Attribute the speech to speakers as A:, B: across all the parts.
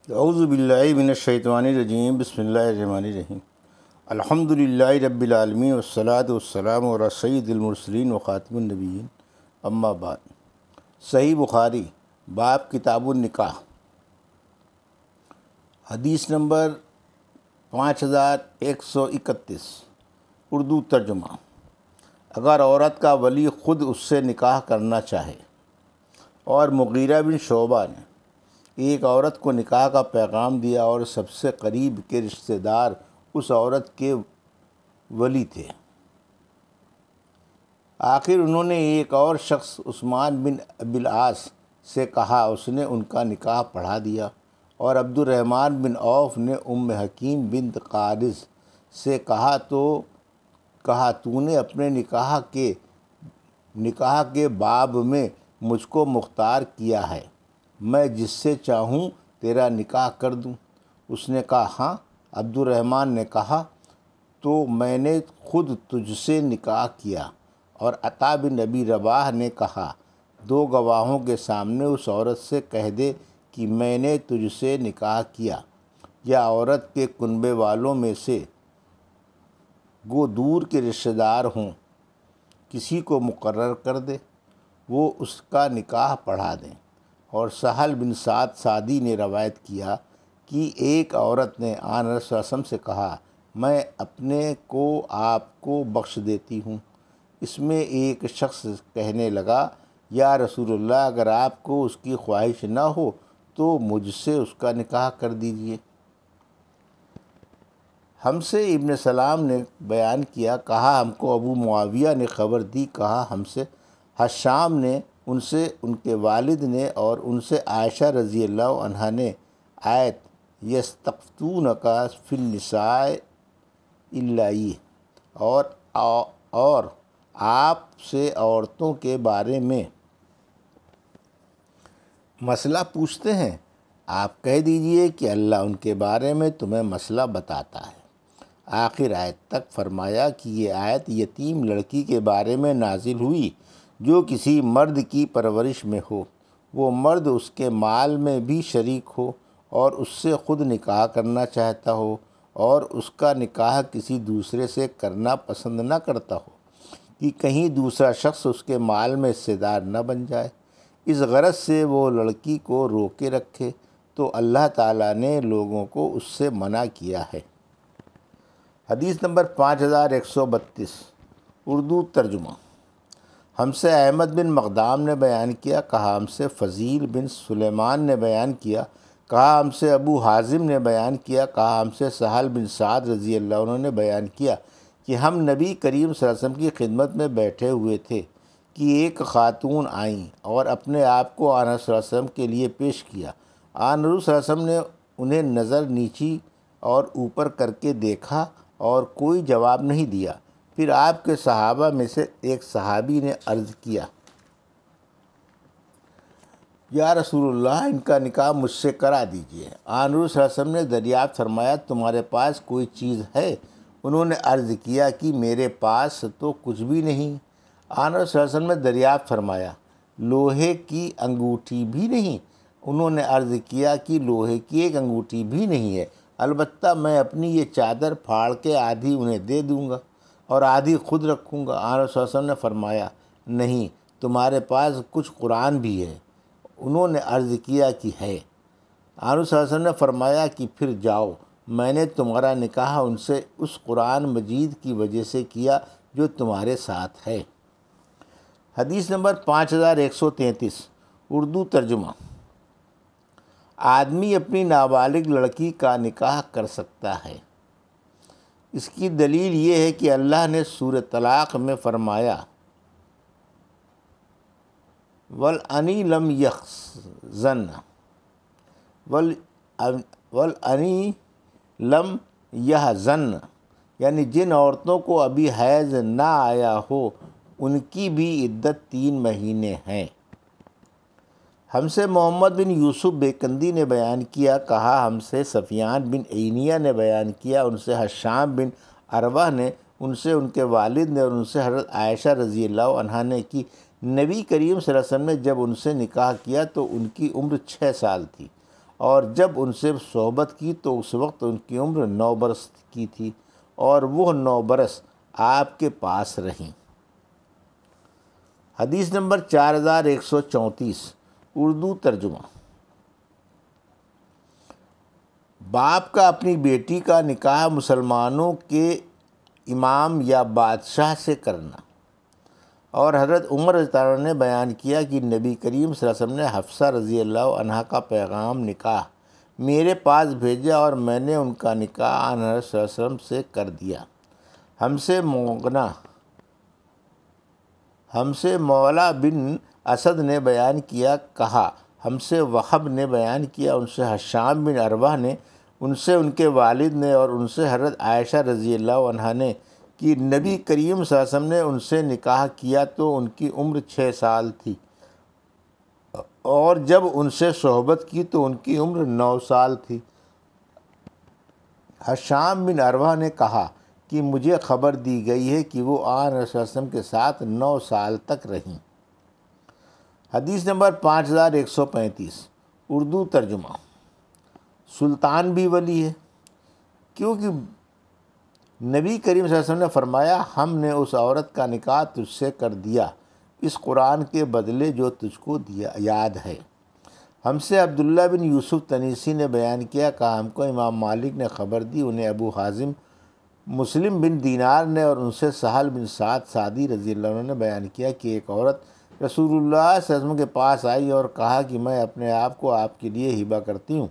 A: اعوذ باللہ من الشیطان الرجیم، بسم اللہ الرحمن الرحیم۔ الحمدللہ رب العالمین والصلاة والسلام علی سید المرسلین وخاتم النبیین، اما بعد۔ صحیح بخاری باب کتاب النکاح، حدیث نمبر 5131، اردو ترجمہ۔ اگر عورت کا ولی خود اس سے نکاح کرنا چاہے، اور مغیرہ بن شعبہ نے ایک عورت کو نکاح کا پیغام دیا اور سب سے قریب کے رشتہ دار اس عورت کے ولی تھے۔ آخر انہوں نے ایک اور شخص عثمان بن ابی العاص سے کہا، اس نے ان کا نکاح پڑھا دیا، اور عبد الرحمن بن عوف نے ام حکیم بنت قارث سے کہا تو نے اپنے نکاح کے باب میں مجھ کو مختار کیا ہے، میں جس سے چاہوں تیرا نکاح کر دوں۔ اس نے کہا ہاں۔ عبد الرحمن نے کہا تو میں نے خود تجھ سے نکاح کیا۔ اور عطا بن ابی رباح نے کہا، دو گواہوں کے سامنے اس عورت سے کہہ دے کہ میں نے تجھ سے نکاح کیا، یا عورت کے کنبے والوں میں سے گو دور کے رشتہ دار ہوں کسی کو مقرر کر دے، وہ اس کا نکاح پڑھا دیں۔ اور سہل بن سعد ساعدی نے روایت کیا کہ ایک عورت نے آن رسول صلی اللہ علیہ وسلم سے کہا، میں اپنے کو آپ کو بخش دیتی ہوں۔ اس میں ایک شخص کہنے لگا، یا رسول اللہ، اگر آپ کو اس کی خواہش نہ ہو تو مجھ سے اس کا نکاح کر دیجیے۔ ہم سے ابن سلام نے بیان کیا، کہا ہم کو ابو معاویہ نے خبر دی، کہا ہم سے حشام نے، ان سے ان کے والد نے، اور ان سے عائشہ رضی اللہ عنہا نے آیت یستفتونک فی النساء اللائے اور آپ سے عورتوں کے بارے میں مسئلہ پوچھتے ہیں، آپ کہہ دیجئے کہ اللہ ان کے بارے میں تمہیں مسئلہ بتاتا ہے، آخر آیت تک۔ فرمایا کہ یہ آیت یتیم لڑکی کے بارے میں نازل ہوئی جو کسی مرد کی پرورش میں ہو، وہ مرد اس کے مال میں بھی شریک ہو اور اس سے خود نکاح کرنا چاہتا ہو، اور اس کا نکاح کسی دوسرے سے کرنا پسند نہ کرتا ہو کہ کہیں دوسرا شخص اس کے مال میں حصہ دار نہ بن جائے، اس غرض سے وہ لڑکی کو روکے رکھے، تو اللہ تعالیٰ نے لوگوں کو اس سے منع کیا ہے۔ حدیث نمبر 5132، اردو ترجمہ۔ ہم سے احمد بن مقدام نے بیان کیا، کہا ہم سے فضیل بن سلیمان نے بیان کیا، کہا ہم سے ابو حازم نے بیان کیا، کہا ہم سے سہل بن سعد رضی اللہ عنہ نے بیان کیا کہ ہم نبی کریم صلی اللہ علیہ وسلم کی خدمت میں بیٹھے ہوئے تھے کہ ایک خاتون آئیں اور اپنے آپ کو آن صلی اللہ علیہ وسلم کے لیے پیش کیا۔ آن رسول صلی اللہ علیہ وسلم نے انہیں نظر نیچی اور اوپر کر کے دیکھا اور کوئی جواب نہیں دیا۔ پھر آپ کے صحابہ میں سے ایک صحابی نے عرض کیا، یا رسول اللہ، ان کا نکاح مجھ سے کرا دیجیے۔ آن رسول صلی اللہ علیہ وسلم نے دریافت فرمایا، تمہارے پاس کوئی چیز ہے؟ انہوں نے عرض کیا کہ میرے پاس تو کچھ بھی نہیں۔ آن رسول صلی اللہ علیہ وسلم نے دریافت فرمایا، لوہے کی انگوٹھی بھی نہیں؟ انہوں نے عرض کیا کہ لوہے کی ایک انگوٹھی بھی نہیں ہے، البتہ میں اپنی یہ چادر پھاڑ کے آدھی انہیں دے دوں گا اور آدھی خود رکھوں گا۔ آن رسول صلی اللہ علیہ وسلم نے فرمایا، نہیں، تمہارے پاس کچھ قرآن بھی ہے؟ انہوں نے عرض کیا کہ ہے۔ آن رسول صلی اللہ علیہ وسلم نے فرمایا کہ پھر جاؤ، میں نے تمہارا نکاح ان سے اس قرآن مجید کی وجہ سے کیا جو تمہارے ساتھ ہے۔ حدیث نمبر 5133، اردو ترجمہ۔ آدمی اپنی نابالغ لڑکی کا نکاح کر سکتا ہے۔ اس کی دلیل یہ ہے کہ اللہ نے سورہ طلاق میں فرمایا، وَالْأَنِي لَمْ يَحْزَنَّ وَالْأَنِي لَمْ يَحْزَنَّ، یعنی جن عورتوں کو ابھی حیض نہ آیا ہو ان کی بھی عدت 3 مہینے ہیں۔ ہم سے محمد بن یوسف بیکندی نے بیان کیا، کہا ہم سے سفیان بن عینیہ نے بیان کیا، ان سے حشام بن عروہ نے، ان سے ان کے والد نے، اور ان سے حضرت عائشہ رضی اللہ عنہا نے کہ نبی کریم صلی اللہ علیہ وسلم نے جب ان سے نکاح کیا تو ان کی عمر 6 سال تھی، اور جب ان سے صحبت کی تو اس وقت ان کی عمر 9 برس کی تھی اور وہ 9 برس آپ کے پاس رہیں۔ حدیث نمبر 4134 اردو ترجمہ۔ باپ کا اپنی بیٹی کا نکاح مسلمانوں کے امام یا بادشاہ سے کرنا۔ اور حضرت عمر رضی اللہ عنہ نے بیان کیا کہ نبی کریم صلی اللہ علیہ وسلم نے حفصہ رضی اللہ عنہا کا پیغام نکاح میرے پاس بھیجا اور میں نے ان کا نکاح آن حضرت صلی اللہ علیہ وسلم سے کر دیا۔ ہم سے مولا بن اسد نے بیان کیا، کہا ہم سے وہب نے بیان کیا، ان سے حشام بن عروہ نے، ان سے ان کے والد نے، اور ان سے حضرت عائشہ رضی اللہ عنہا نے کہ نبی کریم صلی اللہ علیہ وسلم نے ان سے نکاح کیا تو ان کی عمر 6 سال تھی، اور جب ان سے صحبت کی تو ان کی عمر 9 سال تھی۔ حشام بن عروہ نے کہا کہ مجھے خبر دی گئی ہے کہ وہ آن رسول اللہ صلی اللہ علیہ وسلم کے ساتھ 9 سال تک رہیں۔ حدیث نمبر 5135 اردو ترجمہ۔ سلطان بھی ولی ہے، کیونکہ نبی کریم صلی اللہ علیہ وسلم نے فرمایا ہم نے اس عورت کا نکاح تجھ سے کر دیا اس قرآن کے بدلے جو تجھ کو یاد ہے۔ ہم سے عبداللہ بن یوسف تنیسی نے بیان کیا، کہا ہم کو امام مالک نے خبر دی، انہیں ابو حازم مسلم بن دینار نے، اور ان سے سہل بن سعد سعدی رضی اللہ عنہ نے بیان کیا کہ ایک عورت رسول اللہ صلی اللہ علیہ وسلم کے پاس آئی اور کہا کہ میں اپنے آپ کو آپ کے لیے ہبہ کرتی ہوں۔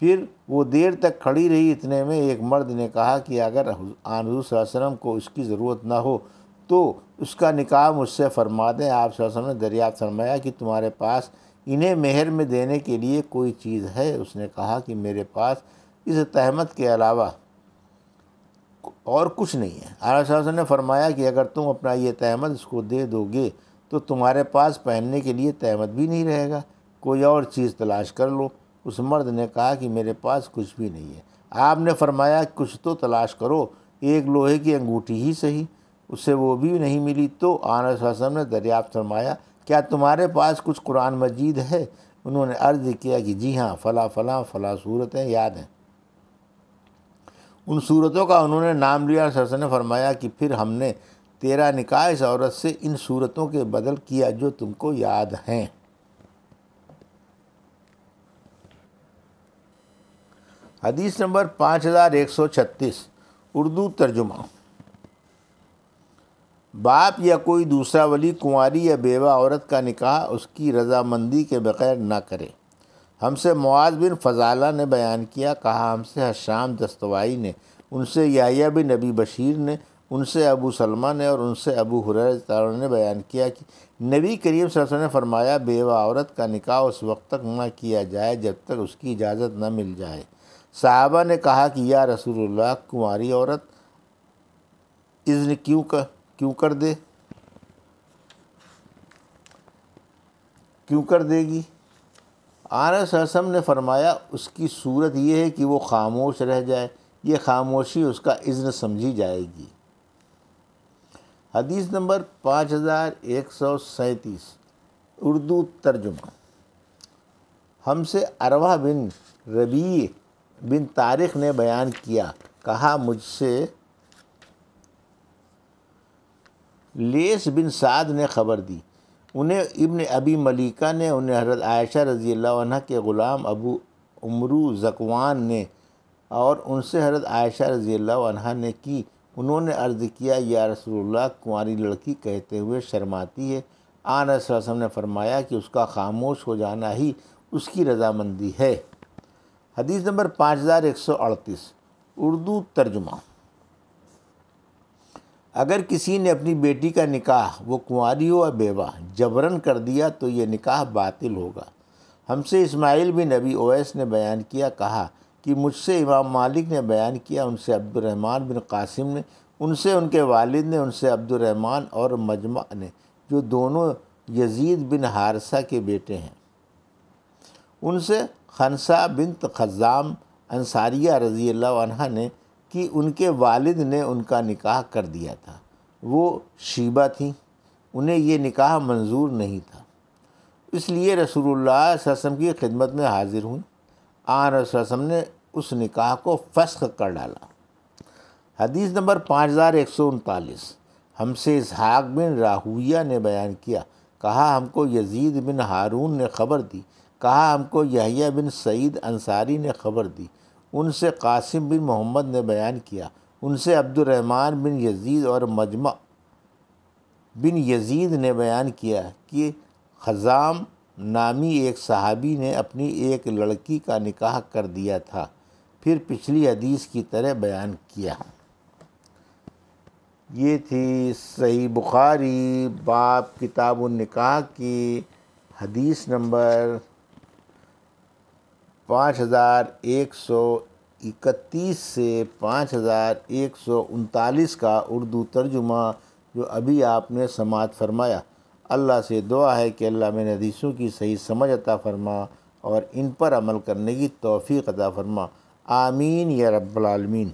A: پھر وہ دیر تک کھڑی رہی، اتنے میں ایک مرد نے کہا کہ اگر آن حضور صلی اللہ علیہ وسلم کو اس کی ضرورت نہ ہو تو اس کا نکاح مجھ سے فرما دیں۔ آپ صلی اللہ علیہ وسلم نے دریافت فرمایا کہ تمہارے پاس انہیں مہر میں دینے کے لیے کوئی چیز ہے؟ اس نے کہا کہ میرے پاس اس تہمت کے علاوہ اور کچھ نہیں ہے۔ آپ صلی اللہ علیہ وسلم نے فرمایا کہ اگر تم اپنا یہ تہمت اس کو دے دو گے تو تمہارے پاس پہننے کے لیے تہمت بھی نہیں رہے گا، کوئی اور چیز تلاش کر لو۔ اس مرد نے کہا کہ میرے پاس کچھ بھی نہیں ہے۔ آپ نے فرمایا کچھ تو تلاش کرو، ایک لوہے کی انگوٹھی ہی صحیح۔ اسے وہ بھی نہیں ملی تو آن صلی اللہ علیہ وسلم نے دریافت فرمایا کیا تمہارے پاس کچھ قرآن مجید ہے؟ انہوں نے عرض کیا کہ جی ہاں، فلاں فلاں فلاں صورتیں یاد ہیں۔ ان صورتوں کا انہوں نے نام لیا۔ صلی اللہ علیہ وسلم نے فرمایا کہ پھر ہم نے تیرا نکاح اس عورت سے ان صورتوں کے بدل کیا جو تم کو یاد ہیں۔ حدیث نمبر 5136 اردو ترجمہ۔ باپ یا کوئی دوسرا ولی کنواری یا بیوہ عورت کا نکاح اس کی رضامندی کے بغیر نہ کرے۔ ہم سے معاذ بن فضالہ نے بیان کیا، کہا ہم سے حشام دستوائی نے، ان سے یحییٰ بن ابی بشیر نے، ان سے ابو سلمہ نے، اور ان سے ابو ہریرہ رضی اللہ عنہ نے بیان کیا کہ نبی کریم صلی اللہ علیہ وسلم نے فرمایا بیوہ عورت کا نکاح اس وقت تک نہ کیا جائے جب تک اس کی اجازت نہ مل جائے۔ صحابہ نے کہا کہ یا رسول اللہ، کنواری عورت اذن کیوں کر دے گی؟ آن صلی اللہ علیہ وسلم نے فرمایا اس کی صورت یہ ہے کہ وہ خاموش رہ جائے، یہ خاموشی اس کا اذن سمجھی جائے گی۔ حدیث نمبر 5137 اردو ترجمہ۔ ہم سے عروہ بن ربیع بن طارق نے بیان کیا، کہا مجھ سے لیث بن سعد نے خبر دی، انہیں ابن ابی ملیکہ نے، انہیں حضرت عائشہ رضی اللہ عنہ کے غلام ابو عمرو ذکوان نے، اور ان سے حضرت عائشہ رضی اللہ عنہ نے کی۔ انہوں نے عرض کیا یا رسول اللہ، کنواری لڑکی کہتے ہوئے شرماتی ہے۔ آن صلی اللہ علیہ وسلم نے فرمایا کہ اس کا خاموش ہو جانا ہی اس کی رضامندی ہے۔ حدیث نمبر 5138 اردو ترجمہ۔ اگر کسی نے اپنی بیٹی کا نکاح، وہ کنواری ہو یا بیوہ، جبراً کر دیا تو یہ نکاح باطل ہوگا۔ ہم سے اسماعیل بن ابی اویس نے بیان کیا، کہا کہ مجھ سے امام مالک نے بیان کیا، ان سے عبد الرحمن بن قاسم نے، ان سے ان کے والد نے، ان سے عبد الرحمن اور مجمع نے، جو دونوں یزید بن حارثہ کے بیٹے ہیں، ان سے خنسہ بنت خزام انصاریہ رضی اللہ عنہ نے کہ ان کے والد نے ان کا نکاح کر دیا تھا۔ وہ شیبہ تھیں، انہیں یہ نکاح منظور نہیں تھا، اس لیے رسول اللہ صلی اللہ علیہ وسلم کی خدمت میں حاضر ہوئیں۔ آن رسول اللہ صلی اللہ علیہ وسلم نے اس نکاح کو فسخ کر ڈالا۔ حدیث نمبر 5139، ہم سے اسحاق بن راہویہ نے بیان کیا، کہا ہم کو یزید بن ہارون نے خبر دی، کہا ہم کو یحییٰ بن سعید انصاری نے خبر دی، ان سے قاسم بن محمد نے بیان کیا، ان سے عبد الرحمن بن یزید اور مجمع بن یزید نے بیان کیا کہ خزام نامی ایک صحابی نے اپنی ایک لڑکی کا نکاح کر دیا تھا، پھر پچھلی حدیث کی طرح بیان کیا۔ یہ تھی صحیح بخاری باب کتاب النکاح کی حدیث نمبر 5131 سے 5139 کا اردو ترجمہ جو ابھی آپ نے سماعت فرمایا۔ اللہ سے دعا ہے کہ اللہ میں حدیثوں کی صحیح سمجھ عطا فرما اور ان پر عمل کرنے کی توفیق عطا فرما، آمین یا رب العالمین۔